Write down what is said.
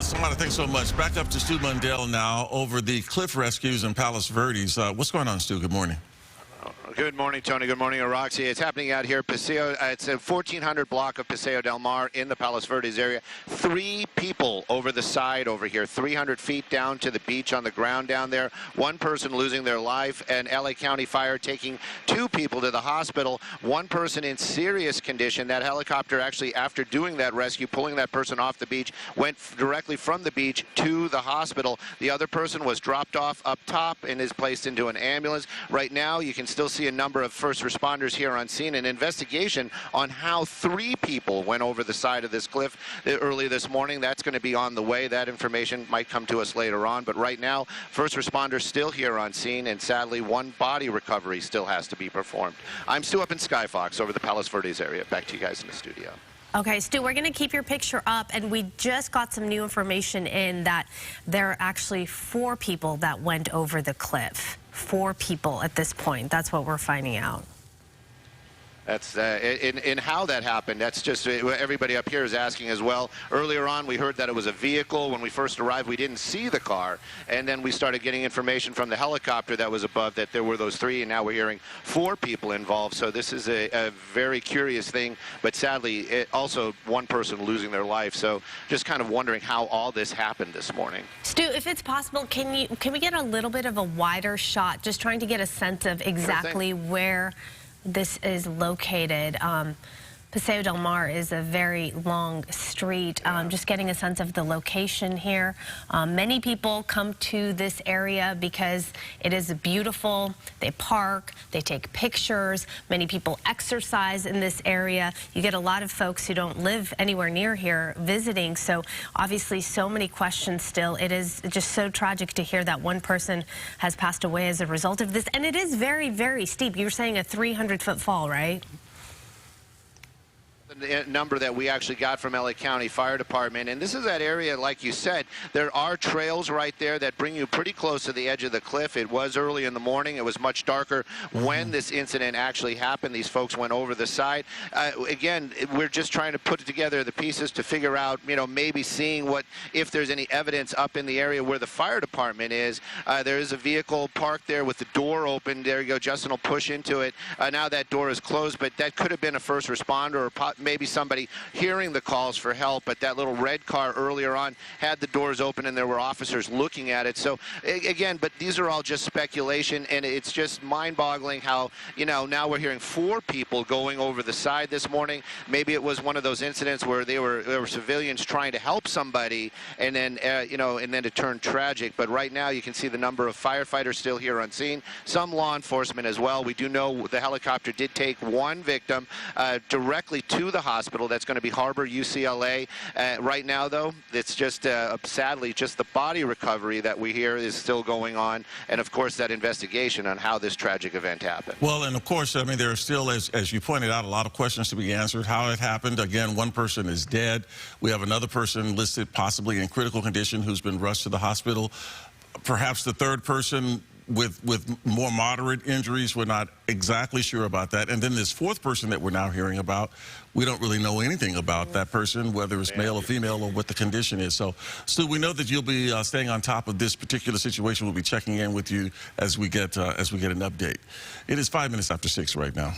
Samara, thanks so much. Back up to Stu Mundell now over the cliff rescues in Palos Verdes. What's going on, Stu? Good morning. Good morning, Tony. Good morning, Roxy. It's happening out here, Paseo. It's a 1400 block of Paseo del Mar in the Palos Verdes area. 3 people over the side over here, 300 feet down to the beach on the ground down there. 1 person losing their life, and LA County Fire taking 2 people to the hospital. 1 person in serious condition. That helicopter actually, after doing that rescue, pulling that person off the beach, went directly from the beach to the hospital. The other person was dropped off up top and is placed into an ambulance. Right now, you can still see a number of first responders here on scene. An investigation on how 3 people went over the side of this cliff early this morning. That's going to be on the way. That information might come to us later on. But right now, first responders still here on scene, and sadly, 1 body recovery still has to be performed. I'm Stu up in Skyfox over the Palos Verdes area. Back to you guys in the studio. Okay, Stu, we're going to keep your picture up, and we just got some new information in that there are actually 4 people that went over the cliff. 4 people at this point. That's what we're finding out. That's in how that happened. That's just everybody up here is asking as well. Earlier on, we heard that it was a vehicle. When we first arrived, we didn't see the car, and then we started getting information from the helicopter that was above that there were those 3, and now we're hearing 4 people involved. So this is a very curious thing, but sadly, also 1 person losing their life. So just kind of wondering how all this happened this morning. Stu, if it's possible, can we get a little bit of a wider shot, just trying to get a sense of exactly where this is located? Paseo del Mar is a very long street. Just getting a sense of the location here. Many people come to this area because it is beautiful. They park, they take pictures. Many people exercise in this area. You get a lot of folks who don't live anywhere near here visiting. So obviously so many questions still. It is just so tragic to hear that 1 person has passed away as a result of this. And it is very, very steep. You were saying a 300-foot fall, right? The number that we actually got from LA County Fire Department, and this is that area, like you said, there are trails right there that bring you pretty close to the edge of the cliff. It was early in the morning. It was much darker when this incident actually happened. These folks went over the side. Again, we're just trying to put together the pieces to figure out, you know, maybe seeing if there's any evidence up in the area where the fire department is. There is a vehicle parked there with the door open. There you go. Justin will push into it. Now that door is closed, but that could have been a first responder or maybe somebody hearing the calls for help. But that little red car earlier on had the doors open and there were officers looking at it. So again, but these are all just speculation, and it's just mind-boggling how, you know, now we're hearing 4 people going over the side this morning. Maybe it was one of those incidents where there were civilians trying to help somebody, and then you know, and then it turned tragic. But right now you can see the number of firefighters still here on scene, some law enforcement as well. We do know the helicopter did take 1 victim directly to the hospital. That's going to be Harbor, UCLA. Right now, though, it's just sadly just the body recovery that we hear is still going on, and of course that investigation on how this tragic event happened. Well, and of course, I mean, there are still, as you pointed out, a lot of questions to be answered. How it happened. Again, 1 person is dead. We have another person listed possibly in critical condition who's been rushed to the hospital. Perhaps the 3rd person with more moderate injuries. We're not exactly sure about that. And then this 4th person that we're now hearing about, we don't really know anything about that person, whether it's male or female or what the condition is. So, Stu, we know that you'll be staying on top of this particular situation. We'll be checking in with you as we get an update. It is 5 minutes after 6 right now.